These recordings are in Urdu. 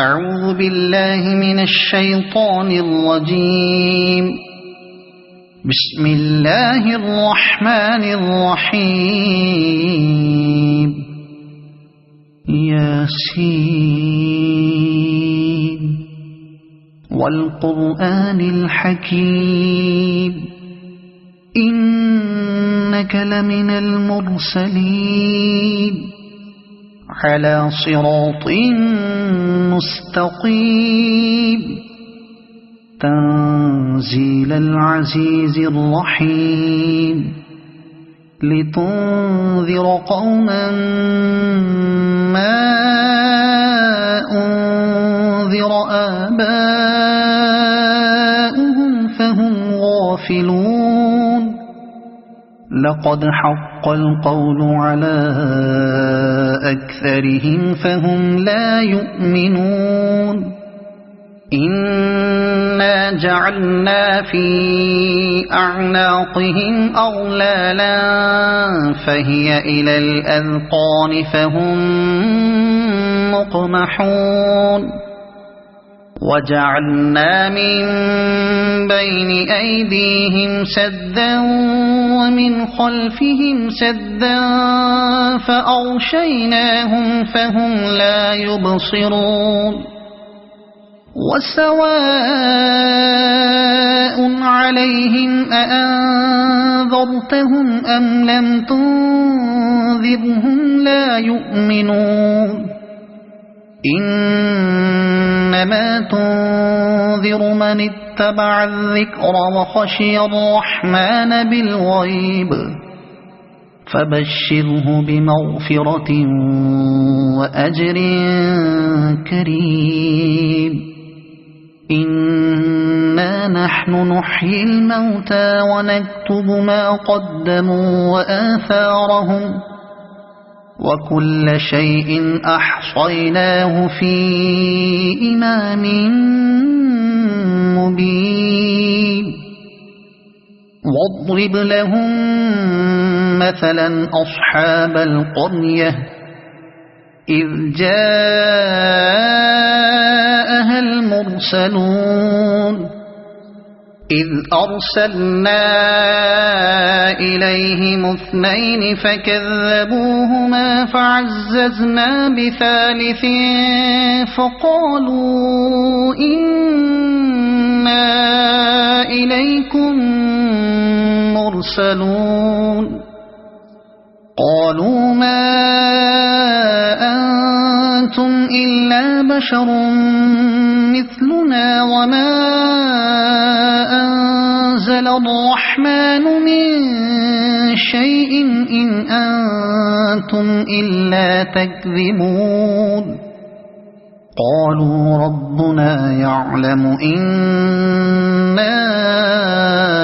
أعوذ بالله من الشيطان الرجيم. بسم الله الرحمن الرحيم. ياسين والقرآن الحكيم إنك لمن المرسلين على صراط مستقيم تنزيل العزيز الرحيم لتنذر قوما ما أنذر آباؤهم فهم غافلون لقد حق القول على أكثرهم فهم لا يؤمنون إنا جعلنا في أعناقهم أغلالا فهي إلى الأذقان فهم مقمحون وجعلنا من بين أيديهم سدا ومن خلفهم سدا فأغشيناهم فهم لا يبصرون وسواء عليهم أأنذرتهم أم لم تنذرهم لا يؤمنون إنما تنذر من اتبع الذكر وخشي الرحمن بالغيب فبشره بمغفرة وأجر كريم إنا نحن نحيي الموتى ونكتب ما قدموا وآثارهم وكل شيء أحصيناه في إمام مبين واضرب لهم مثلا أصحاب القرية إذ جاءها المرسلون إذ أرسلنا إليهم اثنين فكذبوهما فعززنا بثالث فقالوا إنا إليكم مرسلون قالوا ما أنتم إلا بشر مثلنا وما أنزل الرحمن من شيء إن أنتم إلا تكذبون قالوا ربنا يعلم إنا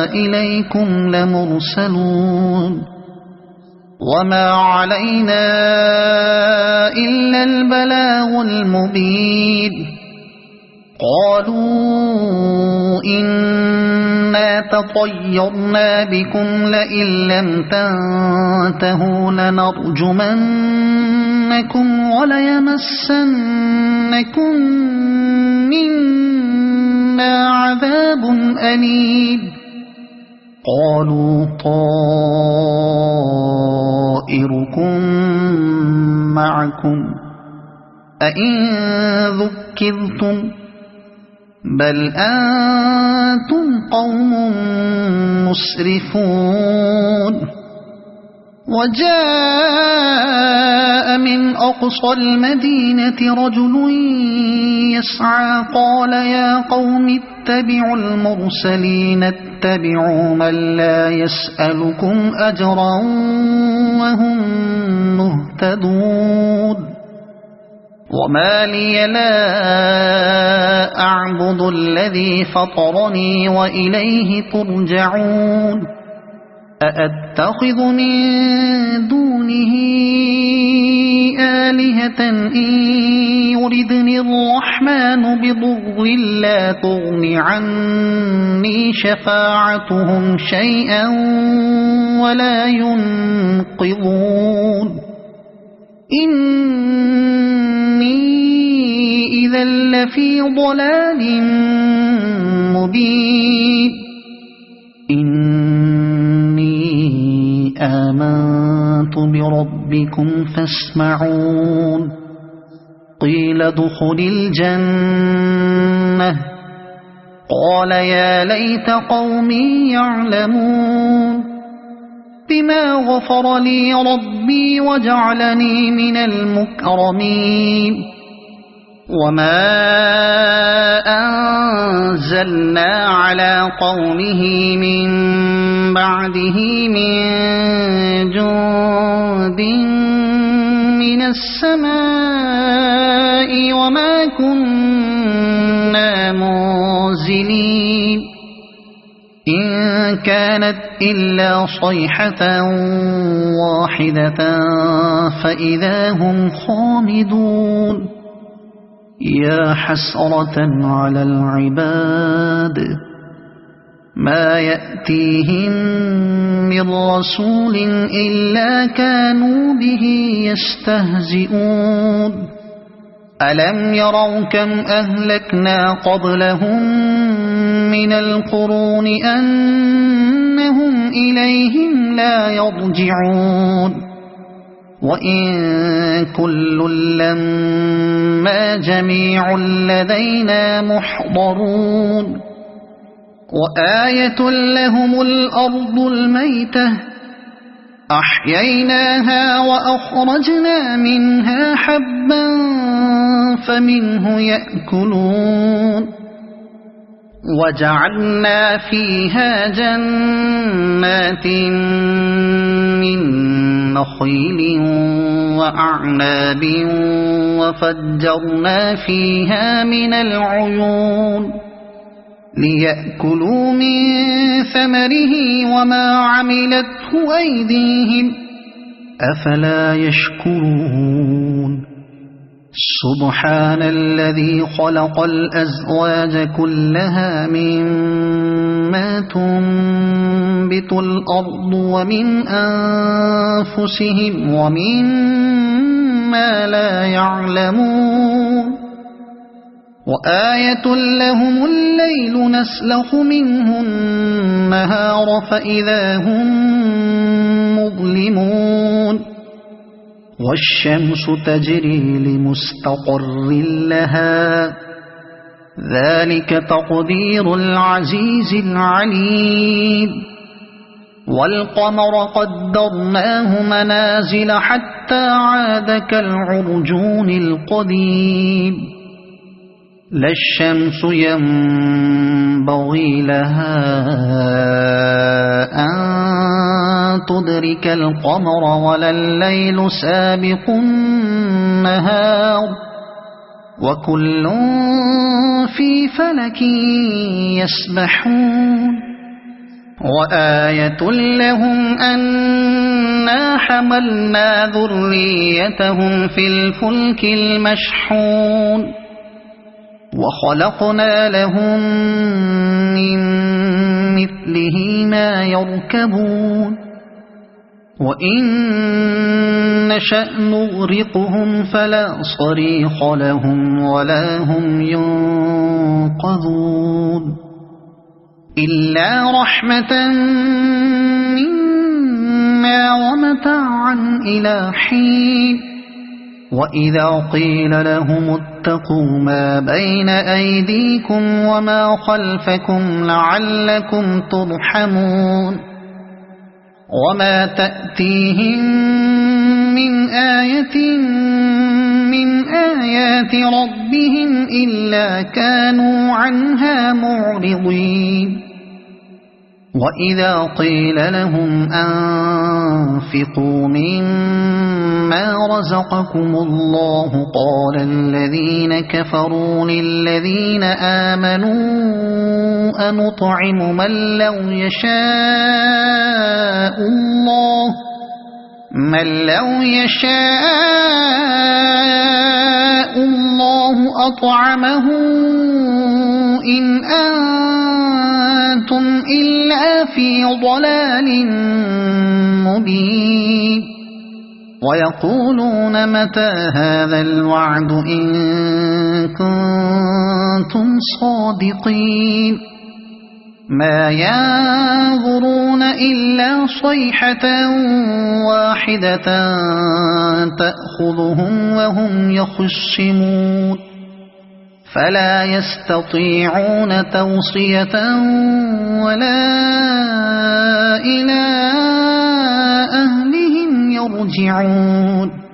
إليكم لمرسلون وما علينا إلا البلاغ المبين قالوا إنا تطيرنا بكم لئن لم تنتهوا لنرجمنكم وليمسنكم منا عذاب أليم قالوا طائركم معكم أئن ذكرتم بل أنتم قوم مسرفون وجاء من أقصى المدينة رجل يسعى قال يا قوم اتبعوا المرسلين اتبعوا من لا يسألكم أجرا وهم مهتدون وما لي لا أعبد الذي فطرني وإليه ترجعون أأتخذ من دونه آلهة إن يردني الرحمن بضر لا تغن عني شفاعتهم شيئا ولا ينقذون إني إذا لفي ضلال مبين إني آمنت بربكم فاسمعون قيل ادخل الجنة قال يا ليت قومي يعلمون بما غفر لي ربي وجعلني من المكرمين وما أنزلنا على قومه من بعده من جند من السماء وما كنا منزلين إن كانت إلا صيحة واحدة فإذا هم خامدون يا حسرة على العباد ما يأتيهم من رسول إلا كانوا به يستهزئون ألم يروا كم أهلكنا قبلهم من القرون أنهم إليهم لا يرجعون وإن كل لما جميع لدينا محضرون وآية لهم الأرض الميتة أحييناها وأخرجنا منها حبا فمنه يأكلون وجعلنا فيها جنات من نخيل وأعناب وفجرنا فيها من العيون ليأكلوا من ثمره وما عملته أيديهم أفلا يشكرون سبحان الذي خلق الأزواج كلها مما تنبت الأرض ومن أنفسهم ومما لا يعلمون وآية لهم الليل نسلخ منه النهار فإذا هم مظلمون والشمس تجري لمستقر لها ذلك تقدير العزيز العليم والقمر قدرناه منازل حتى عاد كالعرجون القديم لا الشمس ينبغي لها أن تدرك القمر ولا الليل سابق النهار وكل في فلك يسبحون وآية لهم أنا حملنا ذريتهم في الفلك المشحون وخلقنا لهم من مثله ما يركبون وإن نشأ نغرقهم فلا صريخ لهم ولا هم ينقذون إلا رحمة منا ومتاعا إلى حين وإذا قيل لهم اتقوا ما بين أيديكم وما خلفكم لعلكم ترحمون وما تأتيهم من آية من آيات ربهم إلا كانوا عنها معرضين وإذا قيل لهم أنفقوا مما رزقكم الله قال الذين كفروا للذين آمنوا أنطعم من لو يشاء الله أطعمه إن أنتم إلا في ضلال مبين ويقولون متى هذا الوعد إن كنتم كنتم صادقين ما ينظرون إلا صيحة واحدة تأخذهم وهم يخصمون فلا يستطيعون توصية ولا إلى أهلهم يرجعون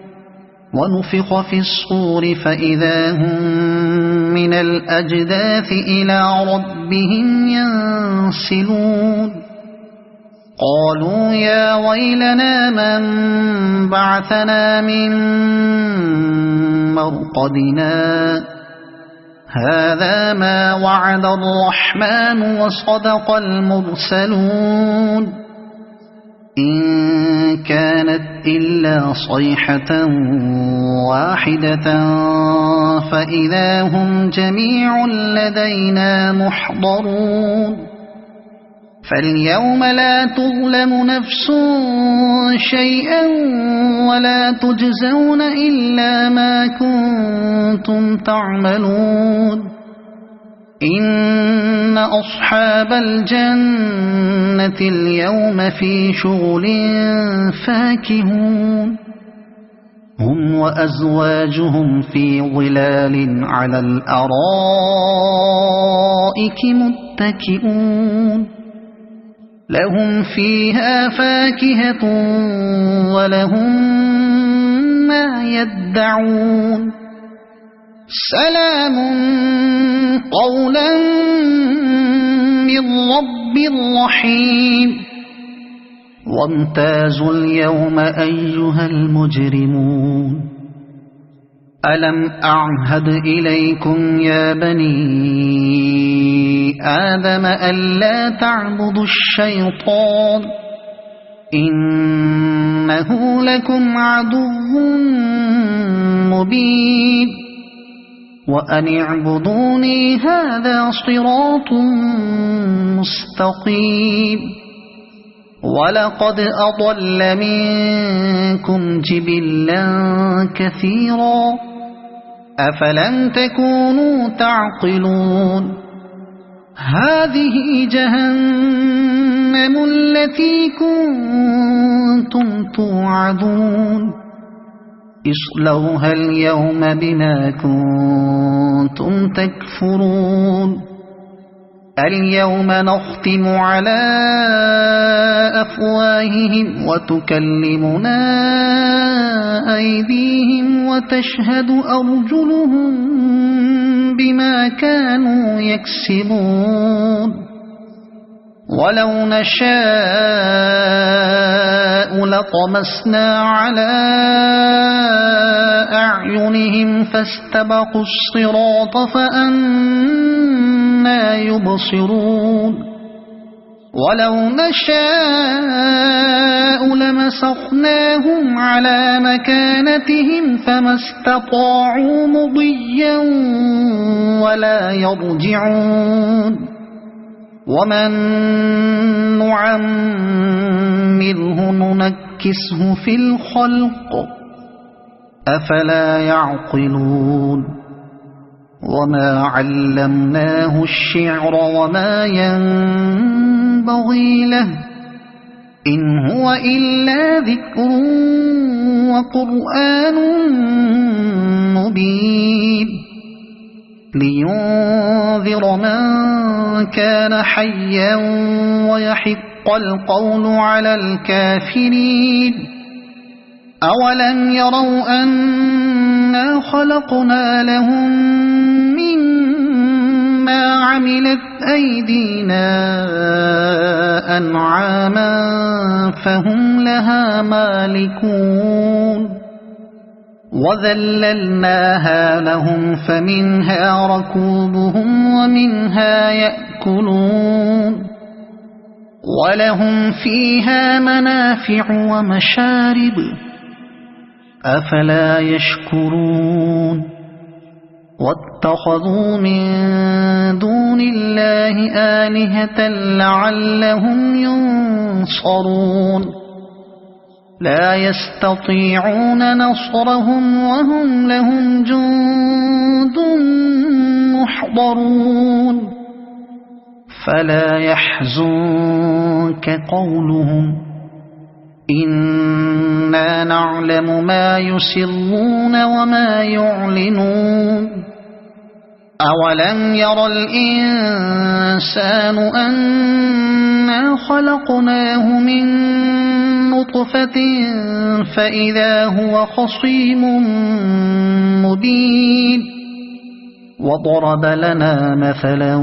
ونفخ في الصور فإذا هم من الأجداث إلى ربهم ينسلون قالوا يا ويلنا من بعثنا من مرقدنا هذا ما وعد الرحمن وصدق المرسلون إن كانت إلا صيحة واحدة فإذا هم جميع لدينا محضرون فاليوم لا تظلم نفس شيئا ولا تجزون إلا ما كنتم تعملون إن أصحاب الجنة اليوم في شغل فاكهون هم وأزواجهم في ظلال على الأرائك متكئون لهم فيها فاكهة ولهم ما يدعون سلام قولا من رب رحيم وامتازوا اليوم أيها المجرمون ألم أعهد إليكم يا بني آدم ألا تعبدوا الشيطان إنه لكم عدو مبين وأن اعبدوني هذا صراط مستقيم ولقد أضل منكم جبلا كثيرا أفلم تكونوا تعقلون هذه جهنم التي كنتم توعدون اصلوها اليوم بما كنتم تكفرون اليوم نختم على أفواههم وتكلمنا أيديهم وتشهد أرجلهم بما كانوا يكسبون ولو نشاء لطمسنا على أعينهم فاستبقوا الصراط فأنى يبصرون ولو نشاء لمسخناهم على مكانتهم فما استطاعوا مضيا ولا يرجعون ومن نعمره ننكسه في الخلق أفلا يعقلون وما علمناه الشعر وما ينبغي له إن هو إلا ذكر وقرآن مبين لينذر من كان حيا ويحق القول على الكافرين أولم يروا أنا خلقنا لهم مما عملت أيدينا أنعاما فهم لها مالكون وذللناها لهم فمنها ركوبهم ومنها يأكلون ولهم فيها منافع ومشارب أفلا يشكرون واتخذوا من دون الله آلهة لعلهم ينصرون لا يستطيعون نصرهم وهم لهم جند يحضرون فلا يحزنك قولهم إنا نعلم ما يسرون وما يعلنون أولم ير الإنسان أنا خلقناه من نطفة فإذا هو خصيم مبين وضرب لنا مثلا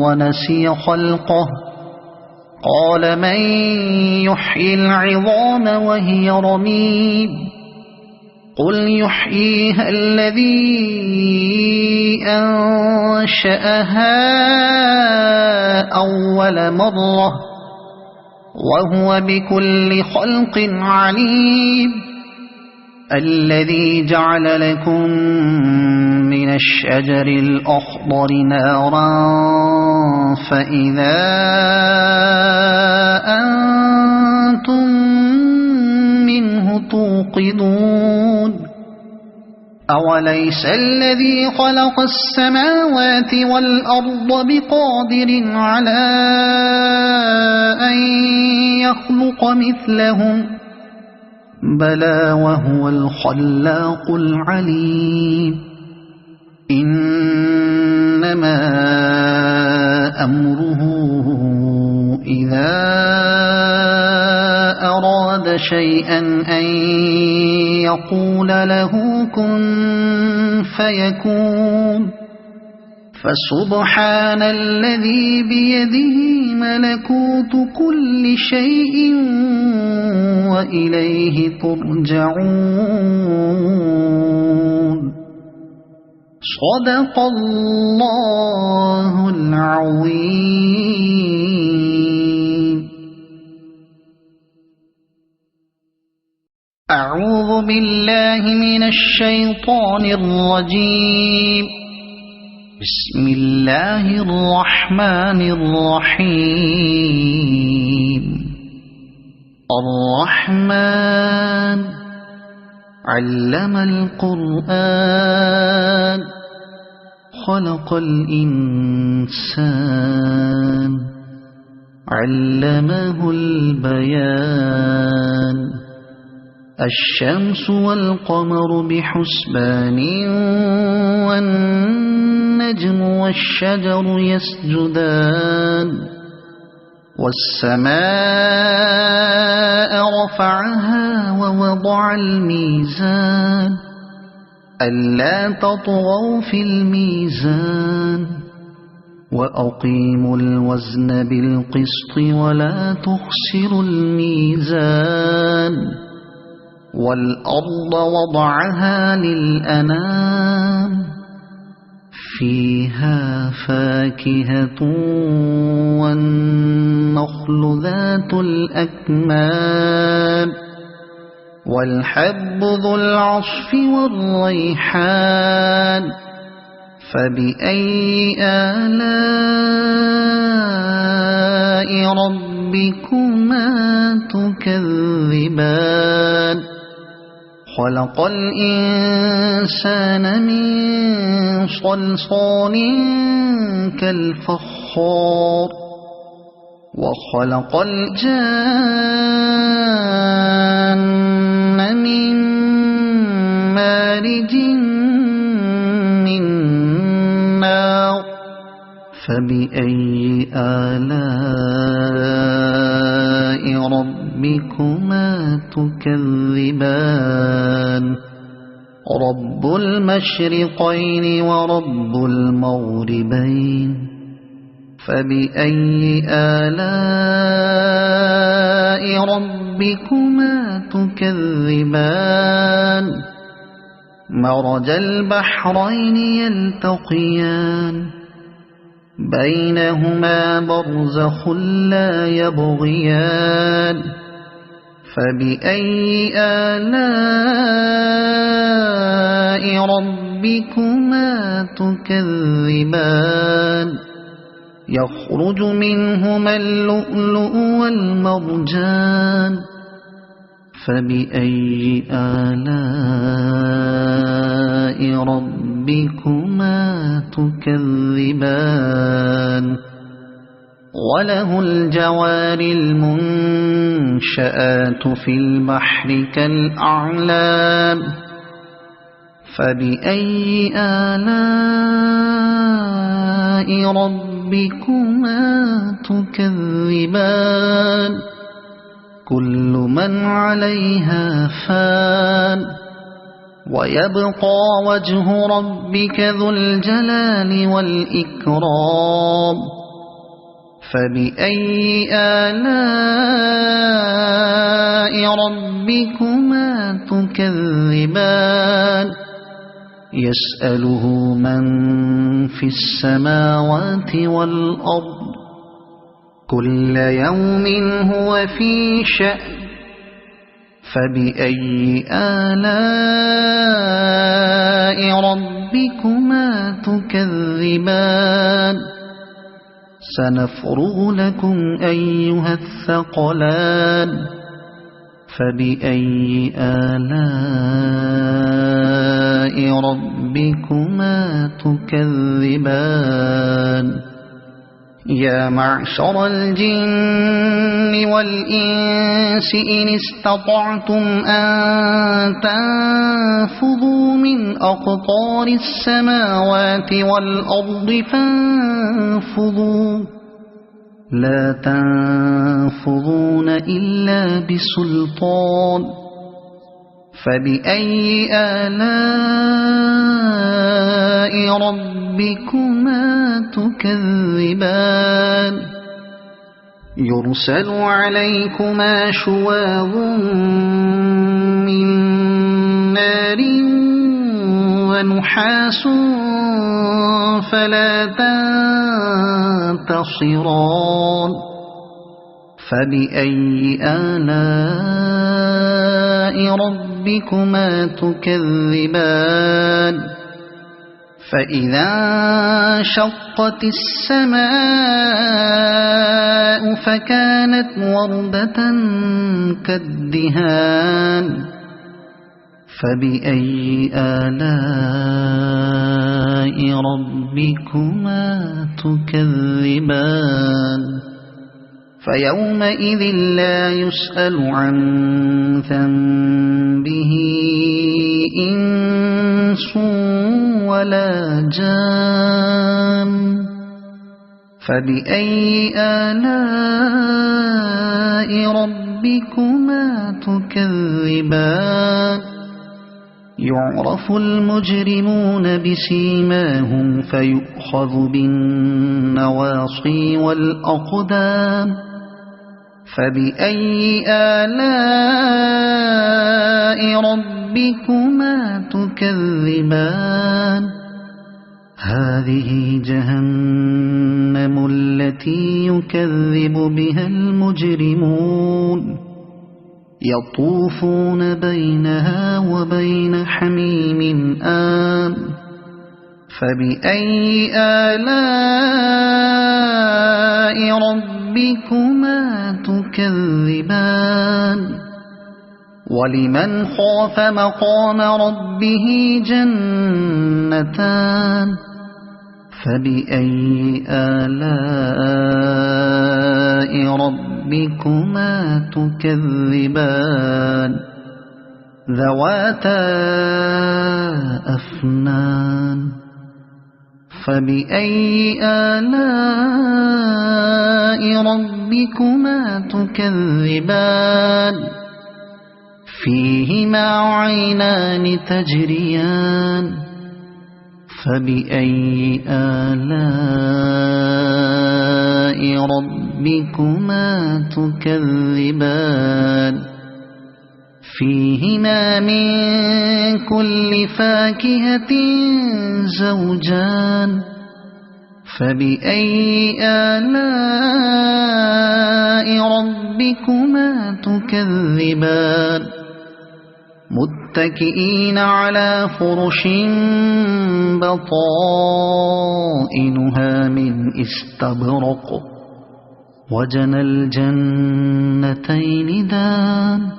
ونسي خلقه قال من يحيي العظام وهي رميم قل يحييها الذي أنشأها أول مرة وهو بكل خلق عليم الذي جعل لكم من الشجر الأخضر نارا فإذا أنتم منه توقدون أوليس الذي خلق السماوات والأرض بقادر على أن يخلق مثلهم بلى وهو الخلاق العليم إنما أمره إذا أراد شيئا أن يقول له كن فيكون فسبحان الذي بيده ملكوت كل شيء وإليه ترجعون صدق الله العظيم. أعوذ بالله من الشيطان الرجيم. بسم الله الرحمن الرحيم. الرحمن علم القرآن خلق الإنسان علمه البيان الشمس والقمر بحسبان والنجم والشجر يسجدان والسماء رفعها ووضع الميزان ألا تطغوا في الميزان وأقيموا الوزن بالقسط ولا تخسروا الميزان والأرض وضعها للأنام فيها فاكهة والنخل ذات الأكمام والحب ذو العصف والريحان فبأي آلاء ربكما تكذبان خلق الإنسان من صلصال كالفخار وخلق الجان من مارج من نار فبأي آلاء ربكما تكذبان رب المشرقين ورب المغربين فبأي آلاء ربكما تكذبان مرج البحرين يلتقيان بينهما برزخ لا يبغيان فبأي آلاء ربكما تكذبان يخرج منهما اللؤلؤ والمرجان فبأي آلاء ربكما تكذبان وله الجوار المنشآت في البحر كالأعلام فبأي آلاء ربكما تكذبان كل من عليها فان ويبقى وجه ربك ذو الجلال والإكرام فبأي آلاء ربكما تكذبان يسأله من في السماوات والأرض كل يوم هو في شأن فبأي آلاء ربكما تكذبان سنفرغ لكم أيها الثقلان فبأي آلاء ربكما تكذبان يا معشر الجن والإنس إن استطعتم أن تنفذوا من أقطار السماوات والأرض فانفذوا لا تنفذون إلا بسلطان فبأي آلاء ربكما تكذبان يرسل عليكما شواظ من نار ونحاس فلا تنتصران فبأي آلاء ربكما تكذبان فإذا انشقت السماء فكانت وردة كالدهان فبأي آلاء ربكما تكذبان فيومئذ لا يسأل عن ذنبه إنس ولا جان فبأي آلاء ربكما تكذبان يعرف المجرمون بسيماهم فيؤخذ بالنواصي والأقدام فبأي آلاء ربكما تكذبان هذه جهنم التي يكذب بها المجرمون يطوفون بينها وبين حميم آن فبأي آلاء ربكما تكذبان ولمن خاف مقام ربه جنتان فبأي آلاء ربكما تكذبان ذواتا أفنان فبأي آلاء ربكما تكذبان فيهما عينان تجريان فبأي آلاء ربكما تكذبان فيهما من كل فاكهة زوجان فبأي آلاء ربكما تكذبان متكئين على فرش بطائنها من استبرق وجنى الجنتين دان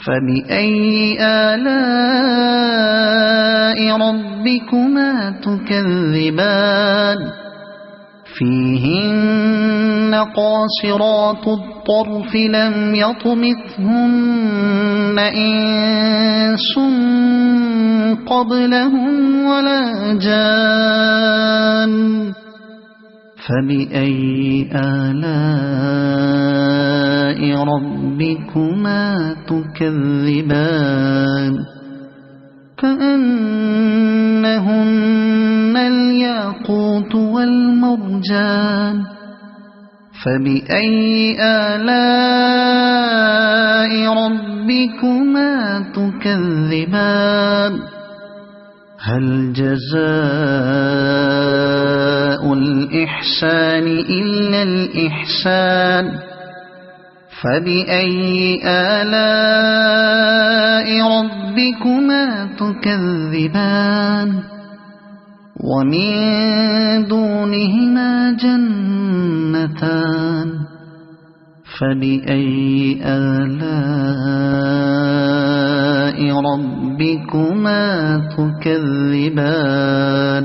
فبأي آلاء ربكما تكذبان فيهن قاصرات الطرف لم يطمثهن إنس قبلهم ولا جان فبأي آلاء ربكما تكذبان كأنهن الياقوت والمرجان فبأي آلاء ربكما تكذبان هل جزاء الإحسان إلا الإحسان فبأي آلاء ربكما تكذبان ومن دونهما جنتان فبأي آلاء ربكما تكذبان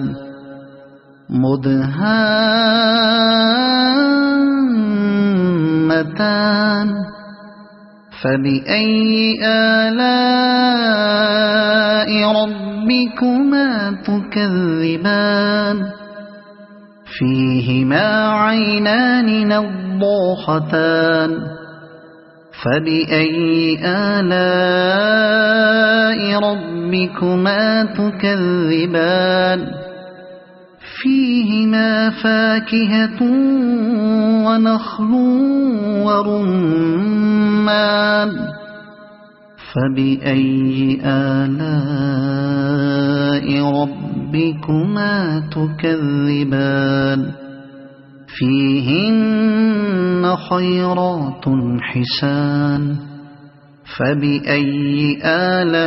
مدهامتان فبأي آلاء ربكما تكذبان فيهما عينان نضاختان فبأي آلاء ربكما تكذبان فيهما فاكهة ونخل ورمان فبأي آلاء ربكما تكذبان فيهن خيرات حسان فبأي آلاء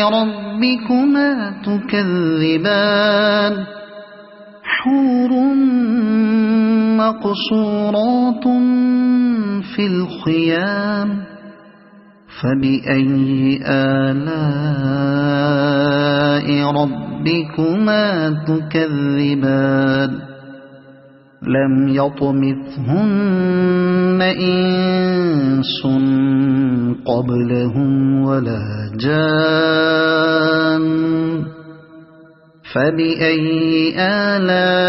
ربكما تكذبان حور مقصورات في الخيام فبأي آلاء ربكما تكذبان لم يطمثهن إنس قبلهم ولا جان فبأي آلاء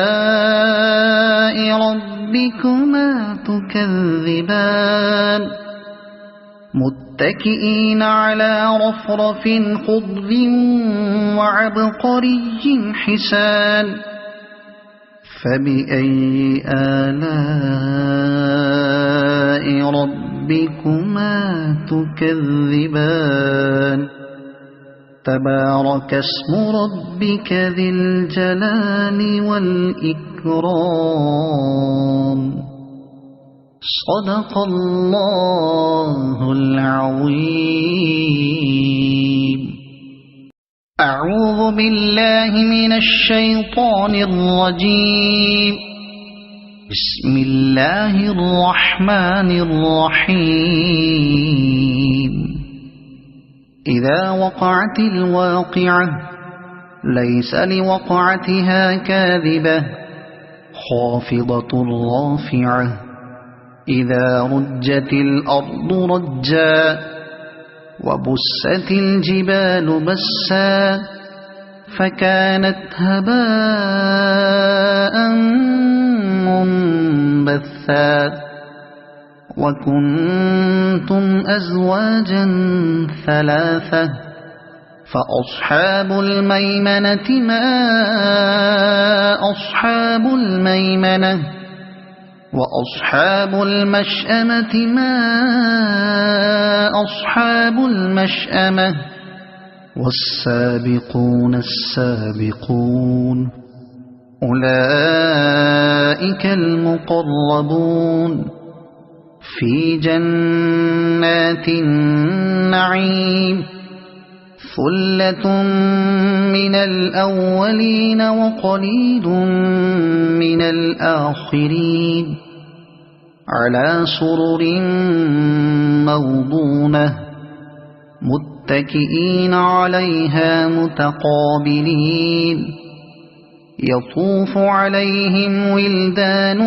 ربكما تكذبان متكئين على رفرف خضر وعبقري حسان فبأي آلاء ربكما تكذبان تبارك اسم ربك ذي الجلال والإكرام صدق الله العظيم أعوذ بالله من الشيطان الرجيم بسم الله الرحمن الرحيم إذا وقعت الواقعة ليس لوقعتها كاذبة خافضة رافعة إذا رجت الأرض رجا وبست الجبال بسا فكانت هباء منبثا وكنتم أزواجا ثلاثة فأصحاب الميمنة ما أصحاب الميمنة وأصحاب المشأمة ما أصحاب المشأمة والسابقون السابقون أولئك المقربون في جنات النعيم ثلة من الأولين وقليل من الآخرين على سرر موضونة متكئين عليها متقابلين يطوف عليهم ولدان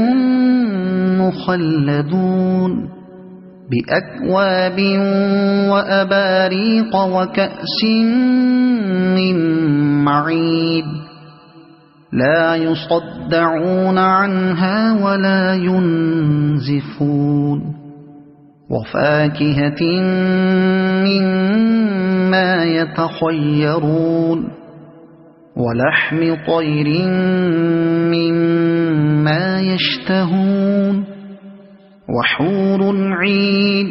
مخلدون بأكواب وأباريق وكأس من معين لا يصدعون عنها ولا ينزفون وفاكهة مما يتخيرون ولحم طير مما يشتهون وحور عين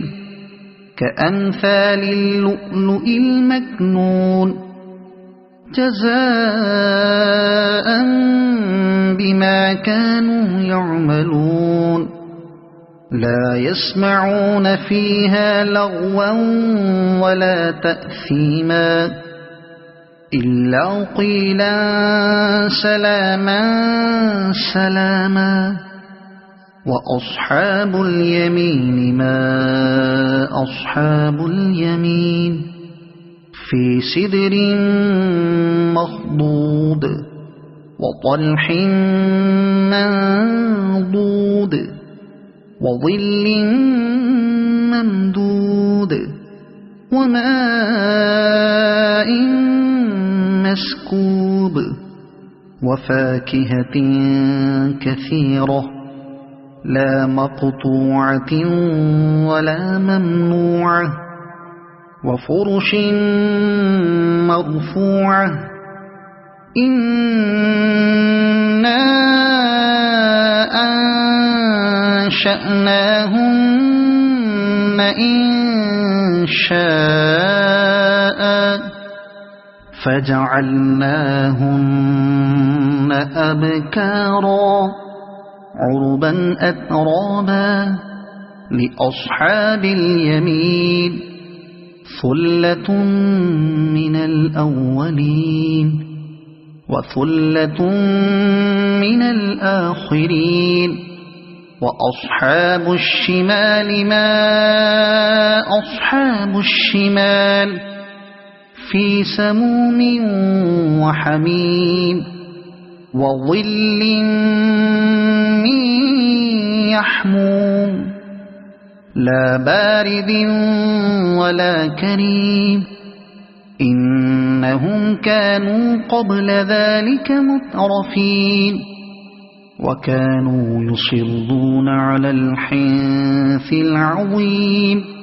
كأمثال اللؤلؤ المكنون جزاء بما كانوا يعملون لا يسمعون فيها لغوا ولا تأثيما إلا قيلا سلاما سلاما وأصحاب اليمين ما أصحاب اليمين في سدر مخضود وطلح منضود وظل ممدود وماء مسكوب وفاكهة كثيرة لا مقطوعة ولا ممنوعة وفرش مرفوعة إنا أنشأناهن إنشاء فجعلناهن أبكارا عربا أترابا لأصحاب اليمين ثلة من الأولين وثلة من الآخرين وأصحاب الشمال ما أصحاب الشمال في سموم وحميم وظل من يحموم لا بارد ولا كريم إنهم كانوا قبل ذلك مترفين وكانوا يصرون على الحنث العظيم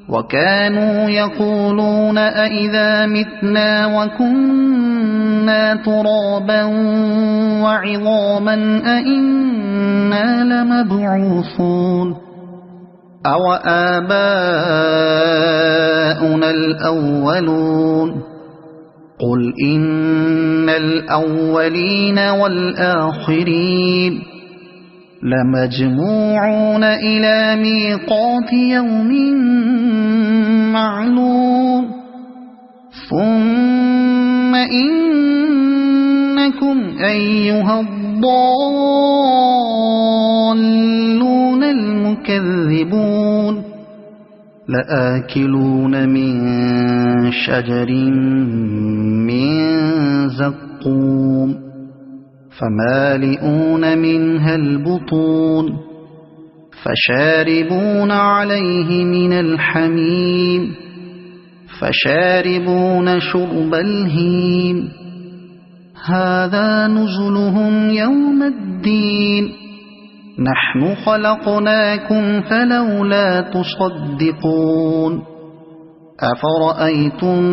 وكانوا يقولون أئذا متنا وكنا ترابا وعظاما أئنا لمبعوثون أو آباؤنا الأولون قل إن الأولين والآخرين لمجموعون إلى ميقات يوم معلوم ثم إنكم أيها الضالون المكذبون لآكلون من شجر من زقوم فمالئون منها البطون فشاربون عليه من الحميم فشاربون شرب الهيم هذا نزلهم يوم الدين نحن خلقناكم فلولا تصدقون أفرأيتم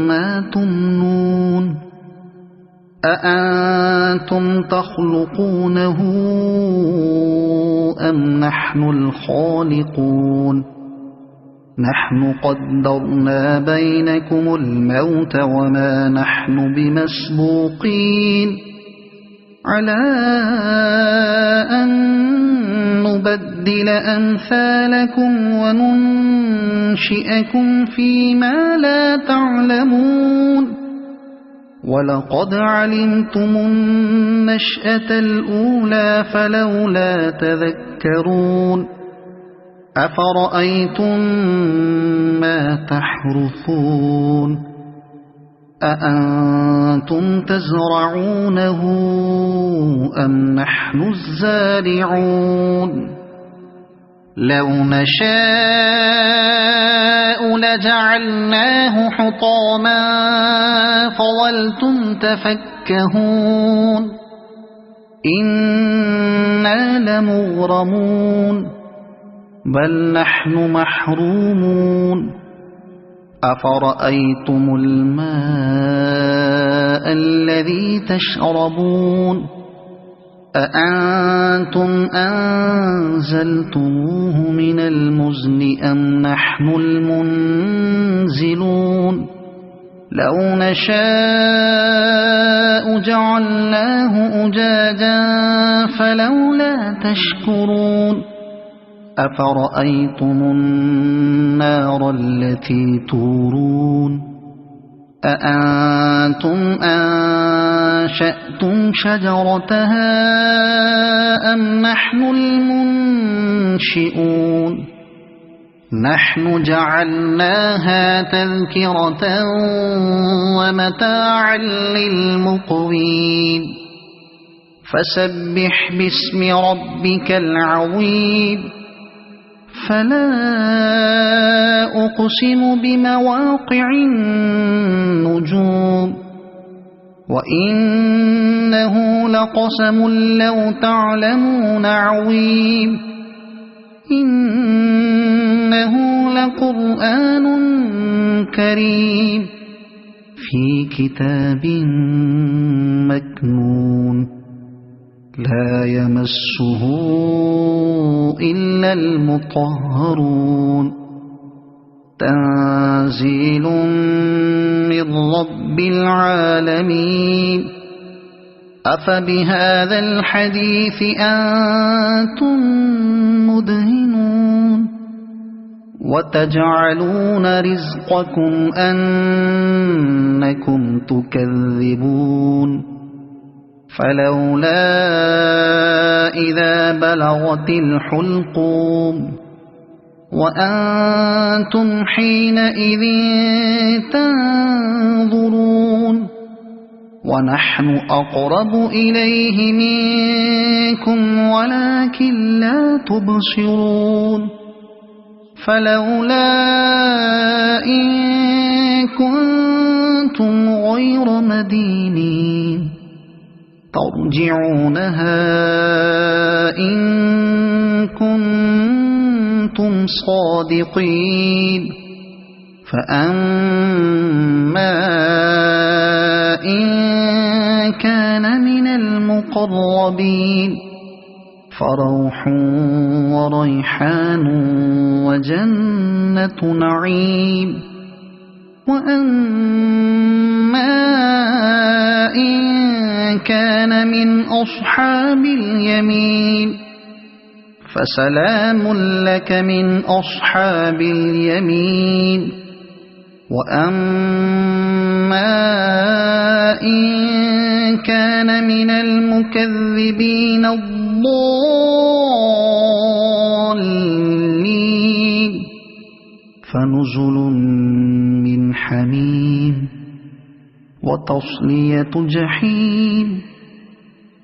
ما تمنون أأنتم تخلقونه أم نحن الخالقون نحن قدرنا بينكم الموت وما نحن بمسبوقين على أن نبدل أمثالكم وننشئكم فيما لا تعلمون ولقد علمتم النشأة الأولى فلولا تذكرون أفرأيتم ما تحرثون أأنتم تزرعونه أم نحن الزارعون لو نشاء لجعلناه حطاما فظلتم تفكهون إنا لمغرمون بل نحن محرومون أفرأيتم الماء الذي تشربون أأنتم أنزلتموه من المزن أم نحن المنزلون لو نشاء جعلناه أجاجا فلولا تشكرون أفرأيتم النار التي تورون أأنتم أنشأتم شجرتها أم نحن المنشئون نحن جعلناها تذكرة ومتاعا للمقوين فسبح باسم ربك العظيم فلا أقسم بمواقع النجوم وإنه لقسم لو تعلمون عظيم إنه لقرآن كريم في كتاب مكنون لا يمسه إلا المطهرون تنزيل من رب العالمين أفبهذا الحديث أنتم مدهنون وتجعلون رزقكم أنكم تكذبون فلولا إذا بلغت الحلقوم وأنتم حينئذ تنظرون ونحن أقرب إليه منكم ولكن لا تبصرون فلولا إن كنتم غير مدينين ترجعونها إن كنتم صادقين فأما إن كان من المقربين فروح وريحان وجنة نعيم وأما إن كان من أصحاب اليمين فسلام لك من أصحاب اليمين وأما إن كان من المكذبين الضالين فنزل من حميم وتصلية جحيم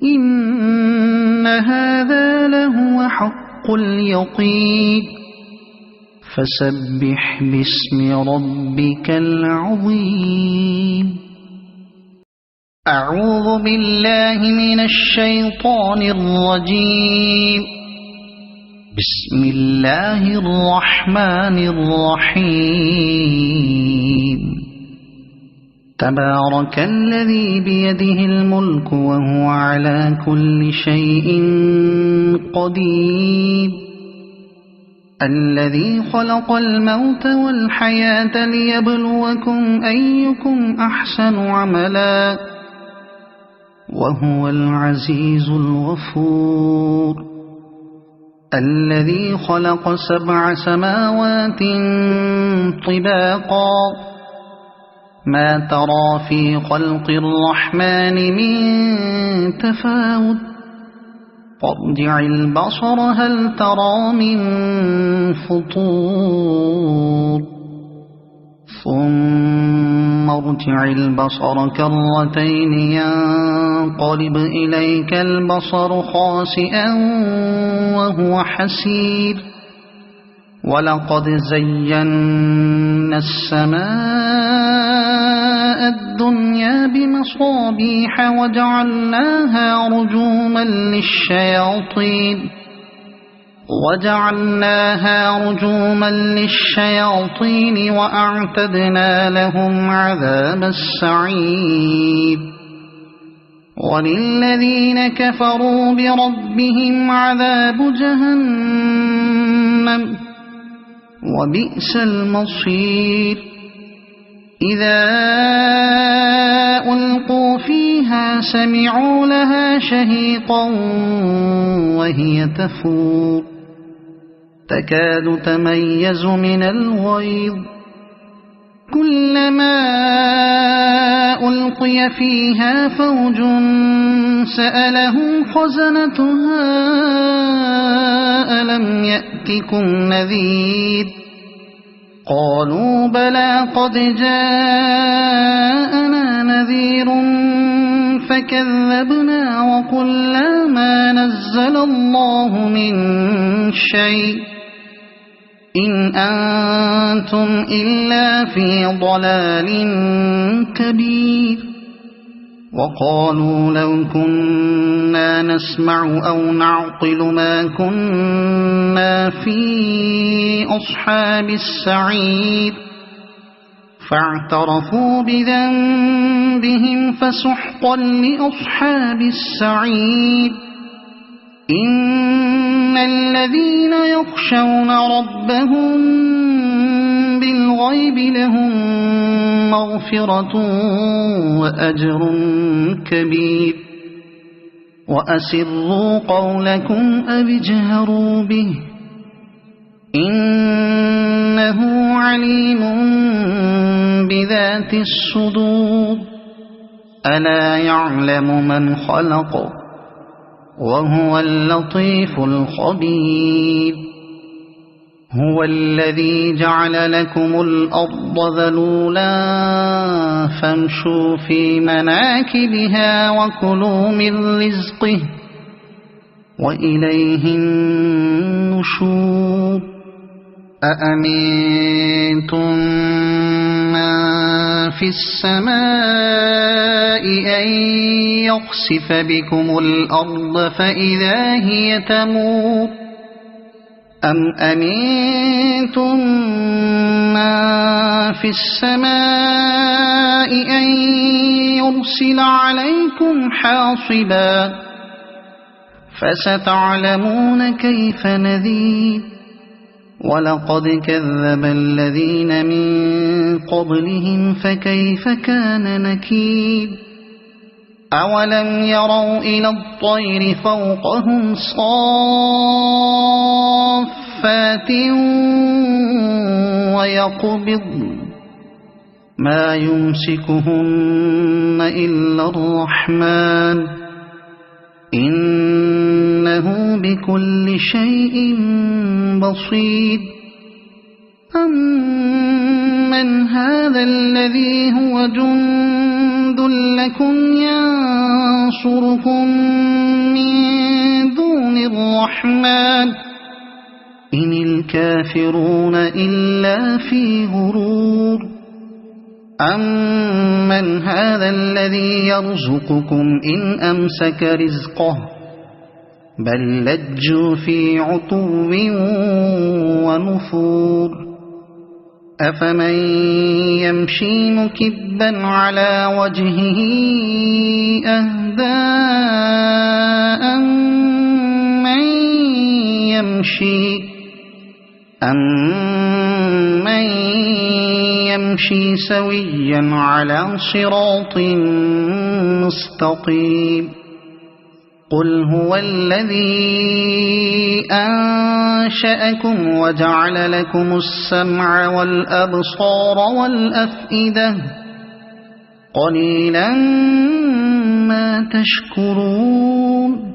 إن هذا لهو حق اليقين فسبح باسم ربك العظيم أعوذ بالله من الشيطان الرجيم بسم الله الرحمن الرحيم تبارك الذي بيده الملك وهو على كل شيء قدير الذي خلق الموت والحياة ليبلوكم أيكم أحسن عملا وهو العزيز الغفور الذي خلق 7 سماوات طباقا ما ترى في خلق الرحمن من تفاوت فارجع البصر هل ترى من فطور ثم ارجع البصر كرتين ينقلب إليك البصر خاسئا وهو حسير ولقد زينا السماء الدنيا بمصابيح وجعلناها رجوما للشياطين وأعتدنا لهم عذاب السعير وللذين كفروا بربهم عذاب جهنم وبئس المصير إذا ألقوا فيها سمعوا لها شهيقا وهي تفور تكاد تميز من الغيظ كلما ألقي فيها فوج سألهم خزنتها ألم يأتكم نذير قالوا بلى قد جاءنا نذير فكذبنا وقلنا ما نزل الله من شيء إن أنتم إلا في ضلال كبير وقالوا لو كنا نسمع أو نعقل ما كنا في أصحاب السعير فاعترفوا بذنبهم فسحقا لأصحاب السعير إن الذين يخشون ربهم بالغيب لهم مغفرة وأجر كبير وأسروا قولكم أو اجهروا به إنه عليم بذات الصدور ألا يعلم من خلق وهو اللطيف الخبير هو الذي جعل لكم الأرض ذلولا فامشوا في مناكبها وكلوا من رزقه وإليه النشور أأمنتم من في السماء أن يخسف بكم الأرض فإذا هي تمور أم أمنتم من في السماء أن يرسل عليكم حاصبا فستعلمون كيف نذير ولقد كذب الذين من قبلهم فكيف كان نكير أولم يروا إلى الطير فوقهم صافات ويقبضن ما يمسكهن إلا الرحمن إنه بكل شيء بصير أمن هذا الذي هو جند لكم ينصركم من دون الرحمن إن الكافرون إلا في غرور أمن هذا الذي يرزقكم إن أمسك رزقه بل لجوا في عتو ونفور أفمن يمشي مكبا على وجهه أهدى أمن يمشي سويا على صراط مستقيم قل هو الذي أنشأكم وجعل لكم السمع والأبصار والأفئدة قليلا ما تشكرون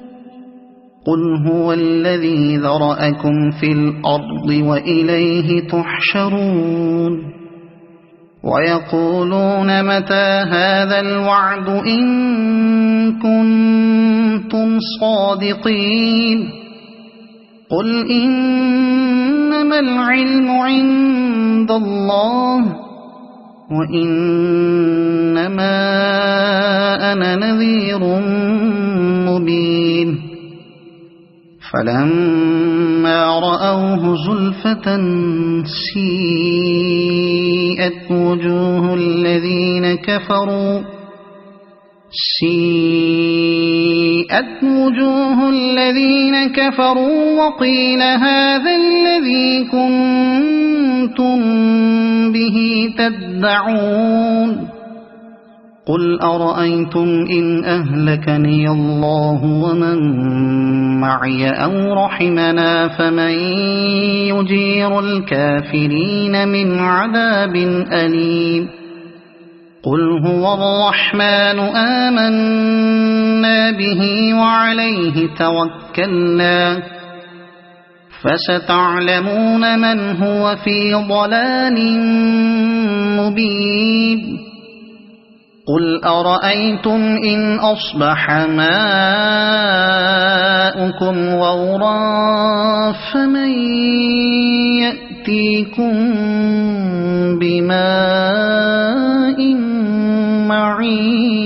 قل هو الذي ذرأكم في الأرض وإليه تحشرون ويقولون متى هذا الوعد إن كنتم صادقين قل إنما العلم عند الله وإنما أنا نذير مبين فلما رأوه زلفة سيئت وجوه الذين كفروا وقيل هذا الذي كنتم به تدعون قل أرأيتم إن أهلكني الله ومن معي أو رحمنا فمن يجير الكافرين من عذاب أليم قل هو الرحمن آمنا به وعليه توكلنا فستعلمون من هو في ضلال مبين قل أرأيتم إن أصبح ماؤكم غورا فمن يأتيكم بماء معين